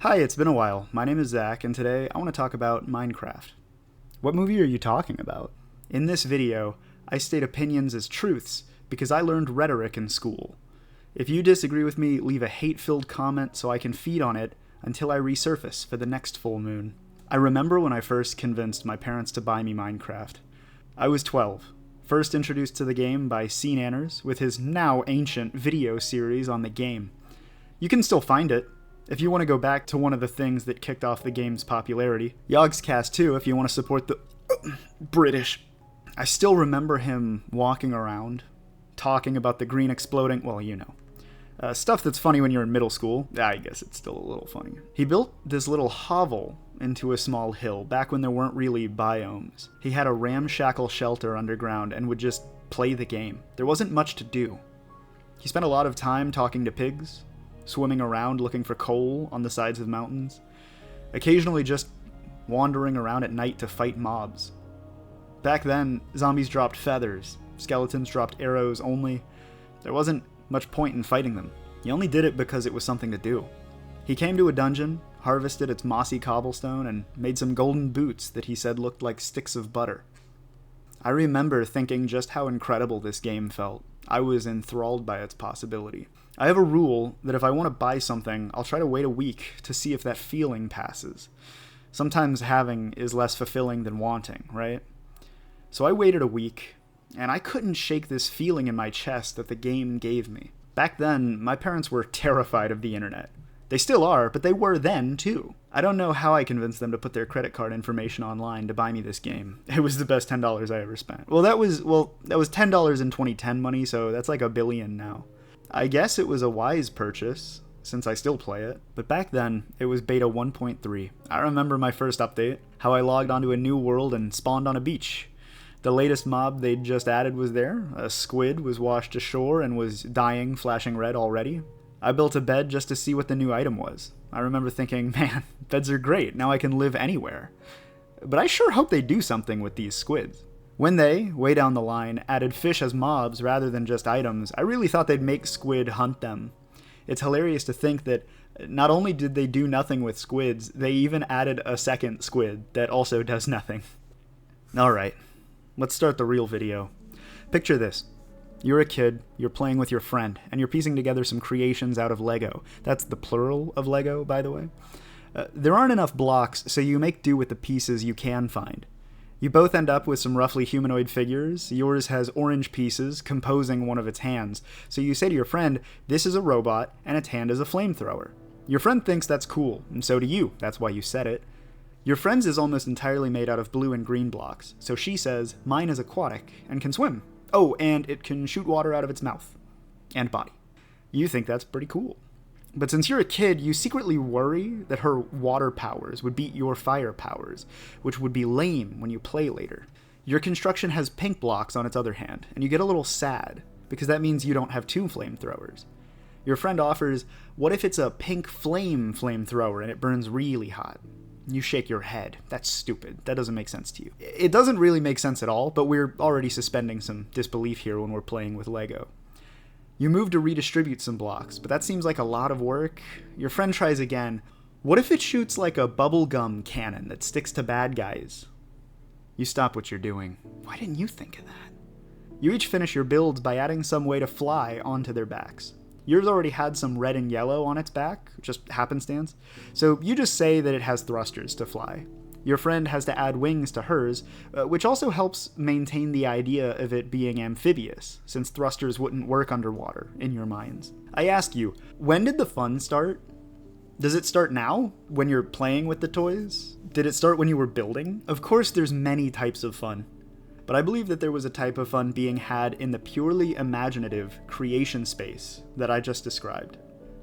Hi, it's been a while. My name is Zach, and today I want to talk about Minecraft. What movie are you talking about? In this video, I state opinions as truths because I learned rhetoric in school. If you disagree with me, leave a hate-filled comment so I can feed on it until I resurface for the next full moon. I remember when I first convinced my parents to buy me Minecraft. I was 12, first introduced to the game by C. Nanners with his now ancient video series on the game. You can still find it if you want to go back to one of the things that kicked off the game's popularity. Yogscast too, if you want to support the British. I still remember him walking around, talking about the green exploding, stuff that's funny when you're in middle school. I guess it's still a little funny. He built this little hovel into a small hill back when there weren't really biomes. He had a ramshackle shelter underground and would just play the game. There wasn't much to do. He spent a lot of time talking to pigs, swimming around looking for coal on the sides of mountains, occasionally just wandering around at night to fight mobs. Back then, zombies dropped feathers, skeletons dropped arrows only. There wasn't much point in fighting them. He only did it because it was something to do. He came to a dungeon, harvested its mossy cobblestone, and made some golden boots that he said looked like sticks of butter. I remember thinking just how incredible this game felt. I was enthralled by its possibility. I have a rule that if I want to buy something, I'll try to wait a week to see if that feeling passes. Sometimes having is less fulfilling than wanting, right? So I waited a week, and I couldn't shake this feeling in my chest that the game gave me. Back then, my parents were terrified of the internet. They still are, but they were then, too. I don't know how I convinced them to put their credit card information online to buy me this game. It was the best $10 I ever spent. That was $10 in 2010 money, so that's like $1 billion now. I guess it was a wise purchase, since I still play it, but back then, it was beta 1.3. I remember my first update, how I logged onto a new world and spawned on a beach. The latest mob they'd just added was there. A squid was washed ashore and was dying, flashing red already. I built a bed just to see what the new item was. I remember thinking, man, beds are great, now I can live anywhere. But I sure hope they do something with these squids. When they, way down the line, added fish as mobs rather than just items, I really thought they'd make squid hunt them. It's hilarious to think that not only did they do nothing with squids, they even added a second squid that also does nothing. Alright, let's start the real video. Picture this. You're a kid, you're playing with your friend, and you're piecing together some creations out of Lego. That's the plural of Lego, by the way. There aren't enough blocks, so you make do with the pieces you can find. You both end up with some roughly humanoid figures. Yours has orange pieces composing one of its hands. So you say to your friend, this is a robot, and its hand is a flamethrower. Your friend thinks that's cool, and so do you. That's why you said it. Your friend's is almost entirely made out of blue and green blocks, so she says, mine is aquatic and can swim. Oh, and it can shoot water out of its mouth and body. You think that's pretty cool. But since you're a kid, you secretly worry that her water powers would beat your fire powers, which would be lame when you play later. Your construction has pink blocks on its other hand, and you get a little sad, because that means you don't have two flamethrowers. Your friend offers, what if it's a pink flamethrower and it burns really hot? You shake your head. That's stupid. That doesn't make sense to you. It doesn't really make sense at all, but we're already suspending some disbelief here when we're playing with Lego. You move to redistribute some blocks, but that seems like a lot of work. Your friend tries again. What if it shoots like a bubblegum cannon that sticks to bad guys? You stop what you're doing. Why didn't you think of that? You each finish your builds by adding some way to fly onto their backs. Yours already had some red and yellow on its back, just happenstance, so you just say that it has thrusters to fly. Your friend has to add wings to hers, which also helps maintain the idea of it being amphibious, since thrusters wouldn't work underwater, in your minds. I ask you, when did the fun start? Does it start now, when you're playing with the toys? Did it start when you were building? Of course there's many types of fun, but I believe that there was a type of fun being had in the purely imaginative creation space that I just described.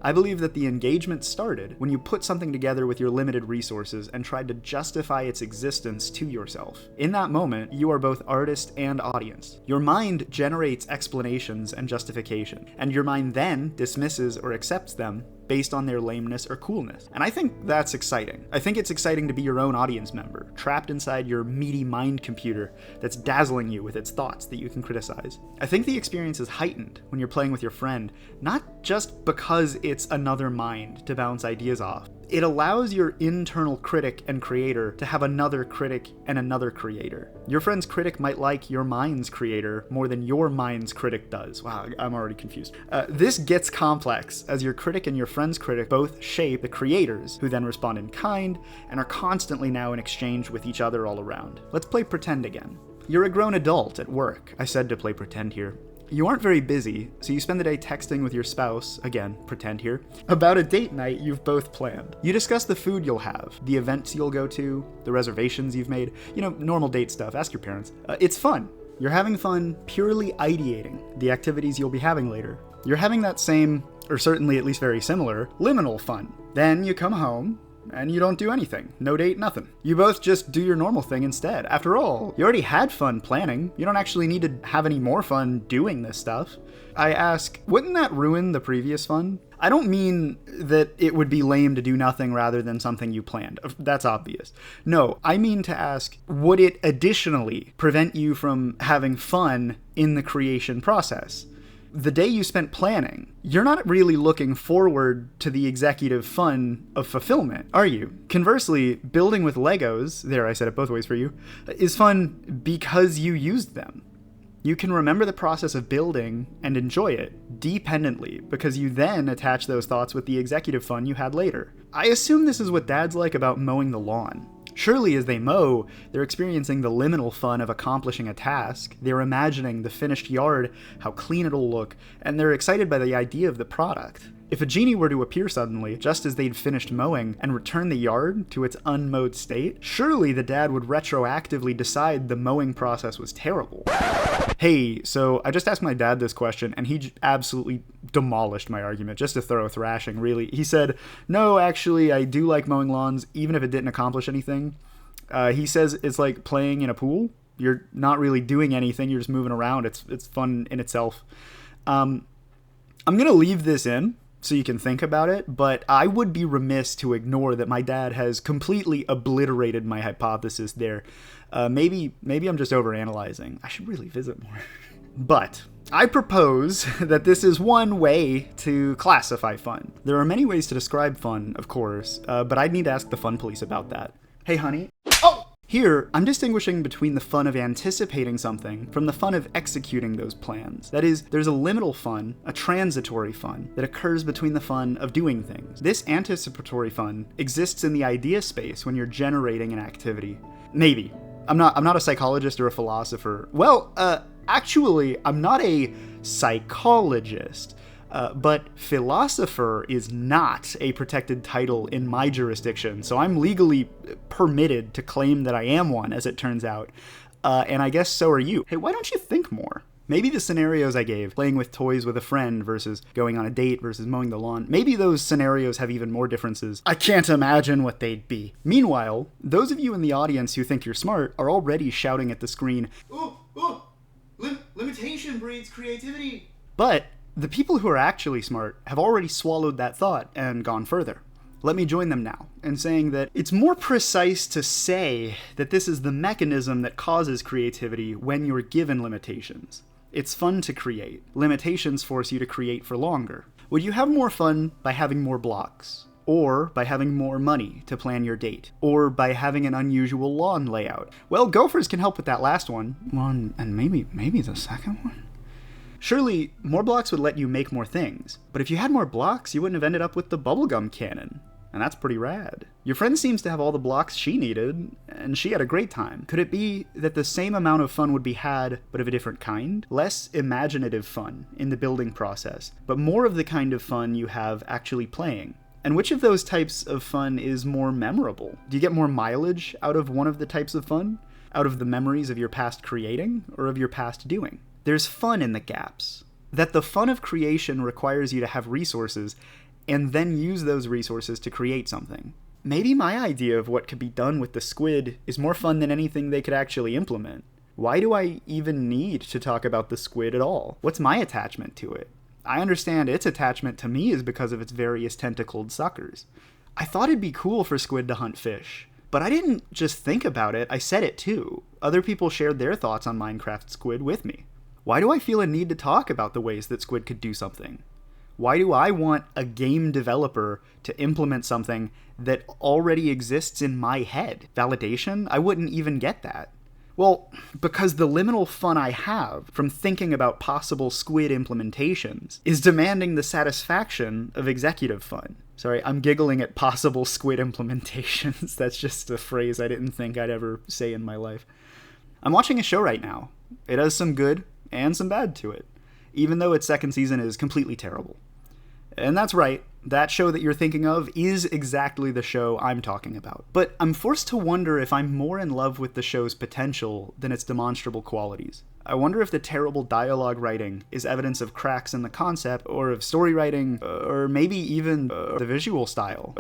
I believe that the engagement started when you put something together with your limited resources and tried to justify its existence to yourself. In that moment, you are both artist and audience. Your mind generates explanations and justification, and your mind then dismisses or accepts them based on their lameness or coolness. And I think that's exciting. I think it's exciting to be your own audience member, trapped inside your meaty mind computer that's dazzling you with its thoughts that you can criticize. I think the experience is heightened when you're playing with your friend, not just because it's another mind to bounce ideas off. It allows your internal critic and creator to have another critic and another creator. Your friend's critic might like your mind's creator more than your mind's critic does. Wow, I'm already confused. This gets complex, as your critic and your friend's critic both shape the creators, who then respond in kind and are constantly now in exchange with each other all around. Let's play pretend again. You're a grown adult at work. I said to play pretend here. You aren't very busy, so you spend the day texting with your spouse, again, pretend here, about a date night you've both planned. You discuss the food you'll have, the events you'll go to, the reservations you've made, normal date stuff, ask your parents. It's fun. You're having fun purely ideating the activities you'll be having later. You're having that same, or certainly at least very similar, liminal fun. Then you come home, and you don't do anything. No date, nothing. You both just do your normal thing instead. After all, you already had fun planning. You don't actually need to have any more fun doing this stuff. I ask, wouldn't that ruin the previous fun? I don't mean that it would be lame to do nothing rather than something you planned. That's obvious. No, I mean to ask, would it additionally prevent you from having fun in the creation process? The day you spent planning, you're not really looking forward to the executive fun of fulfillment, are you? Conversely, building with Legos, there I said it both ways for you, is fun because you used them. You can remember the process of building and enjoy it dependently because you then attach those thoughts with the executive fun you had later. I assume this is what dads like about mowing the lawn. Surely as they mow, they're experiencing the liminal fun of accomplishing a task, they're imagining the finished yard, how clean it'll look, and they're excited by the idea of the product. If a genie were to appear suddenly, just as they'd finished mowing, and return the yard to its unmowed state, surely the dad would retroactively decide the mowing process was terrible. Hey, so I just asked my dad this question, and he absolutely demolished my argument, just to throw a thrashing, really. He said, no, actually, I do like mowing lawns, even if it didn't accomplish anything. He says it's like playing in a pool. You're not really doing anything, you're just moving around. It's fun in itself. I'm gonna leave this in, so you can think about it, but I would be remiss to ignore that my dad has completely obliterated my hypothesis there. Maybe I'm just overanalyzing. I should really visit more. But I propose that this is one way to classify fun. There are many ways to describe fun, of course, but I'd need to ask the fun police about that. Hey, honey. Oh! Here, I'm distinguishing between the fun of anticipating something from the fun of executing those plans. That is, there's a liminal fun, a transitory fun, that occurs between the fun of doing things. This anticipatory fun exists in the idea space when you're generating an activity. Maybe. I'm not a psychologist or a philosopher. Well, actually, I'm not a psychologist. But philosopher is not a protected title in my jurisdiction, so I'm legally permitted to claim that I am one, as it turns out. And I guess so are you. Hey, why don't you think more? Maybe the scenarios I gave, playing with toys with a friend versus going on a date versus mowing the lawn, maybe those scenarios have even more differences. I can't imagine what they'd be. Meanwhile, those of you in the audience who think you're smart are already shouting at the screen, "Ooh, limitation breeds creativity." But the people who are actually smart have already swallowed that thought and gone further. Let me join them now in saying that it's more precise to say that this is the mechanism that causes creativity when you're given limitations. It's fun to create. Limitations force you to create for longer. Would you have more fun by having more blocks? Or by having more money to plan your date? Or by having an unusual lawn layout? Well, gophers can help with that last one. Well, and maybe the second one? Surely, more blocks would let you make more things, but if you had more blocks, you wouldn't have ended up with the bubblegum cannon, and that's pretty rad. Your friend seems to have all the blocks she needed, and she had a great time. Could it be that the same amount of fun would be had, but of a different kind? Less imaginative fun in the building process, but more of the kind of fun you have actually playing. And which of those types of fun is more memorable? Do you get more mileage out of one of the types of fun? Out of the memories of your past creating, or of your past doing? There's fun in the gaps. That the fun of creation requires you to have resources and then use those resources to create something. Maybe my idea of what could be done with the squid is more fun than anything they could actually implement. Why do I even need to talk about the squid at all? What's my attachment to it? I understand its attachment to me is because of its various tentacled suckers. I thought it'd be cool for squid to hunt fish. But I didn't just think about it, I said it too. Other people shared their thoughts on Minecraft Squid with me. Why do I feel a need to talk about the ways that squid could do something? Why do I want a game developer to implement something that already exists in my head? Validation? I wouldn't even get that. Well, because the liminal fun I have from thinking about possible Squid implementations is demanding the satisfaction of executive fun. Sorry, I'm giggling at possible Squid implementations. That's just a phrase I didn't think I'd ever say in my life. I'm watching a show right now. It has some good and some bad to it, even though its second season is completely terrible. And that's right, that show that you're thinking of is exactly the show I'm talking about. But I'm forced to wonder if I'm more in love with the show's potential than its demonstrable qualities. I wonder if the terrible dialogue writing is evidence of cracks in the concept, or of story writing, or maybe even the visual style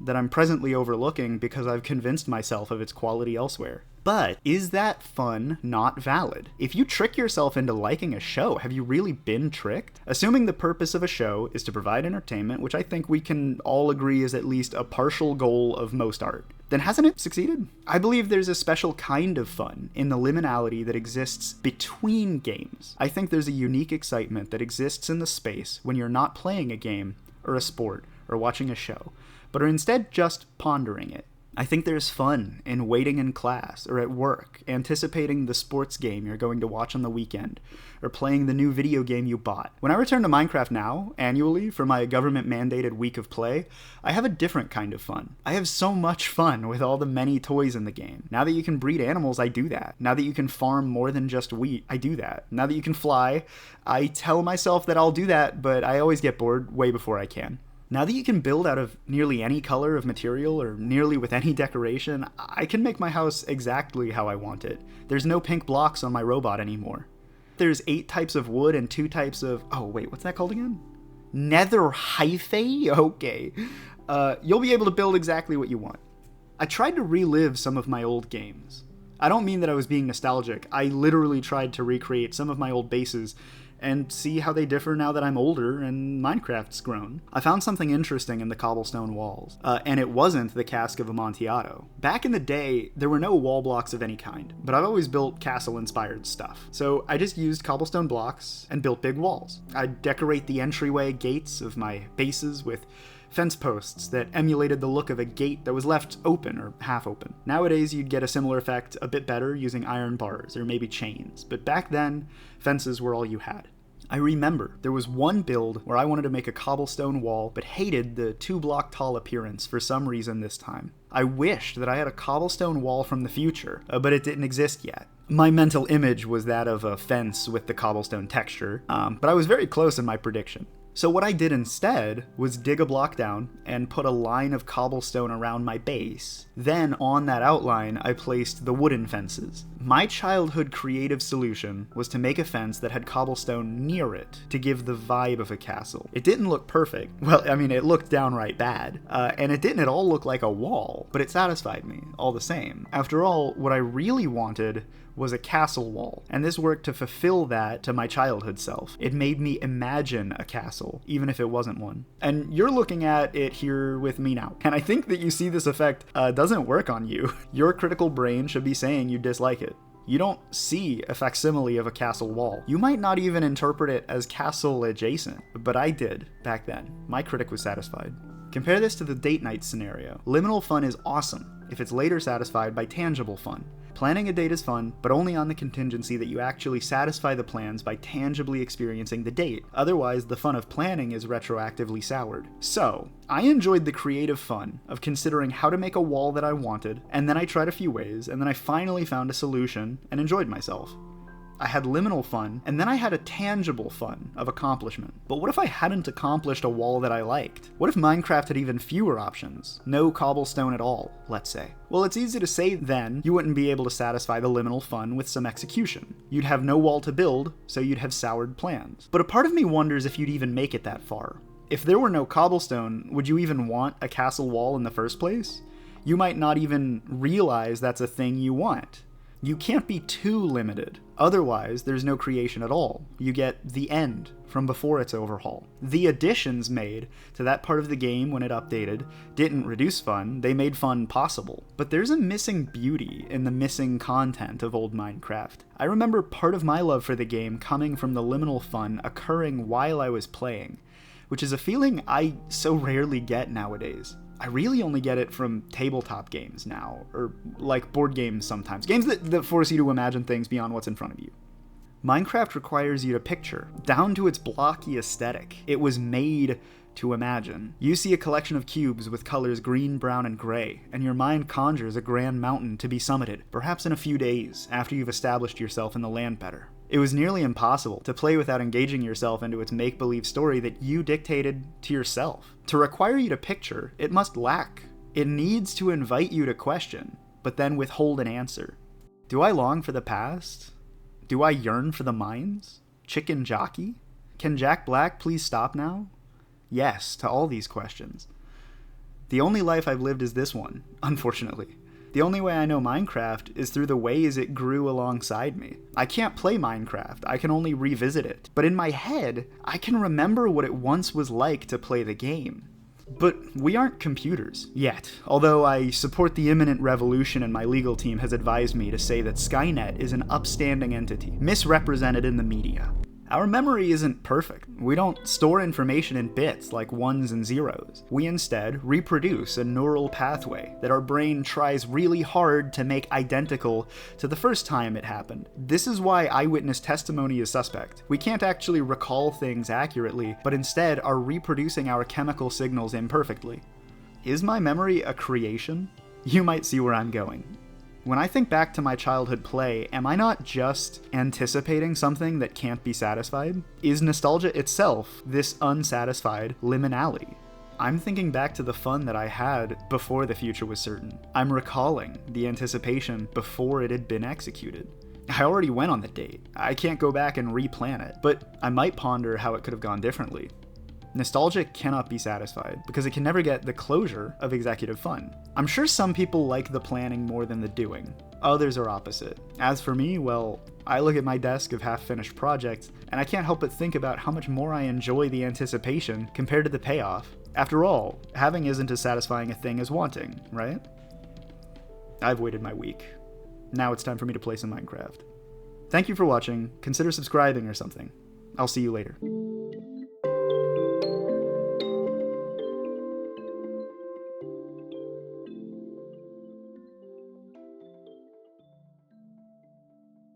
that I'm presently overlooking because I've convinced myself of its quality elsewhere. But is that fun not valid? If you trick yourself into liking a show, have you really been tricked? Assuming the purpose of a show is to provide entertainment, which I think we can all agree is at least a partial goal of most art, then hasn't it succeeded? I believe there's a special kind of fun in the liminality that exists between games. I think there's a unique excitement that exists in the space when you're not playing a game, or a sport, or watching a show, but are instead just pondering it. I think there's fun in waiting in class or at work, anticipating the sports game you're going to watch on the weekend, or playing the new video game you bought. When I return to Minecraft now, annually, for my government-mandated week of play, I have a different kind of fun. I have so much fun with all the many toys in the game. Now that you can breed animals, I do that. Now that you can farm more than just wheat, I do that. Now that you can fly, I tell myself that I'll do that, but I always get bored way before I can. Now that you can build out of nearly any color of material or nearly with any decoration, I can make my house exactly how I want it. There's no pink blocks on my robot anymore. There's 8 types of wood and 2 types of... oh wait, what's that called again? Nether hyphae? Okay. You'll be able to build exactly what you want. I tried to relive some of my old games. I don't mean that I was being nostalgic. I literally tried to recreate some of my old bases and see how they differ now that I'm older and Minecraft's grown. I found something interesting in the cobblestone walls, and it wasn't the Cask of Amontillado. Back in the day, there were no wall blocks of any kind, but I've always built castle-inspired stuff. So I just used cobblestone blocks and built big walls. I'd decorate the entryway gates of my bases with fence posts that emulated the look of a gate that was left open or half open. Nowadays, you'd get a similar effect a bit better using iron bars or maybe chains, but back then, fences were all you had. I remember there was one build where I wanted to make a cobblestone wall but hated the 2-block tall appearance for some reason this time. I wished that I had a cobblestone wall from the future, but it didn't exist yet. My mental image was that of a fence with the cobblestone texture, but I was very close in my prediction. So what I did instead was dig a block down and put a line of cobblestone around my base. Then on that outline, I placed the wooden fences. My childhood creative solution was to make a fence that had cobblestone near it to give the vibe of a castle. It didn't look perfect. Well, I mean, it looked downright bad. And it didn't at all look like a wall, but it satisfied me all the same. After all, what I really wanted was a castle wall, and this worked to fulfill that to my childhood self. It made me imagine a castle, even if it wasn't one. And you're looking at it here with me now, and I think that you see this effect doesn't work on you. Your critical brain should be saying you dislike it. You don't see a facsimile of a castle wall. You might not even interpret it as castle adjacent, but I did back then. My critic was satisfied. Compare this to the date night scenario. Liminal fun is awesome if it's later satisfied by tangible fun. Planning a date is fun, but only on the contingency that you actually satisfy the plans by tangibly experiencing the date. Otherwise, the fun of planning is retroactively soured. So, I enjoyed the creative fun of considering how to make a wall that I wanted, and then I tried a few ways, and then I finally found a solution and enjoyed myself. I had liminal fun, and then I had a tangible fun of accomplishment. But what if I hadn't accomplished a wall that I liked? What if Minecraft had even fewer options? No cobblestone at all, let's say. Well, it's easy to say then you wouldn't be able to satisfy the liminal fun with some execution. You'd have no wall to build, so you'd have soured plans. But a part of me wonders if you'd even make it that far. If there were no cobblestone, would you even want a castle wall in the first place? You might not even realize that's a thing you want. You can't be too limited. Otherwise, there's no creation at all. You get the end from before its overhaul. The additions made to that part of the game when it updated didn't reduce fun, they made fun possible. But there's a missing beauty in the missing content of old Minecraft. I remember part of my love for the game coming from the liminal fun occurring while I was playing. which is a feeling I so rarely get nowadays. I really only get it from tabletop games now, or like board games sometimes. Games that force you to imagine things beyond what's in front of you. Minecraft requires you to picture, down to its blocky aesthetic. It was made to imagine. You see a collection of cubes with colors green, brown, and gray, and your mind conjures a grand mountain to be summited, perhaps in a few days, after you've established yourself in the land better. It was nearly impossible to play without engaging yourself into its make-believe story that you dictated to yourself. To require you to picture, it must lack. It needs to invite you to question, but then withhold an answer. Do I long for the past? Do I yearn for the mines? Chicken jockey? Can Jack Black please stop now? Yes, to all these questions. The only life I've lived is this one, unfortunately. The only way I know Minecraft is through the ways it grew alongside me. I can't play Minecraft, I can only revisit it. But in my head, I can remember what it once was like to play the game. But we aren't computers, yet. Although I support the imminent revolution and my legal team has advised me to say that Skynet is an upstanding entity, misrepresented in the media. Our memory isn't perfect. We don't store information in bits like ones and zeros. We instead reproduce a neural pathway that our brain tries really hard to make identical to the first time it happened. This is why eyewitness testimony is suspect. We can't actually recall things accurately, but instead are reproducing our chemical signals imperfectly. Is my memory a creation? You might see where I'm going. When I think back to my childhood play, am I not just anticipating something that can't be satisfied? Is nostalgia itself this unsatisfied liminality? I'm thinking back to the fun that I had before the future was certain. I'm recalling the anticipation before it had been executed. I already went on the date. I can't go back and replan it, but I might ponder how it could have gone differently. Nostalgia cannot be satisfied because it can never get the closure of executive fun. I'm sure some people like the planning more than the doing. Others are opposite. As for me, well, I look at my desk of half-finished projects, and I can't help but think about how much more I enjoy the anticipation compared to the payoff. After all, having isn't as satisfying a thing as wanting, right? I've waited my week. Now it's time for me to play some Minecraft. Thank you for watching. Consider subscribing or something. I'll see you later.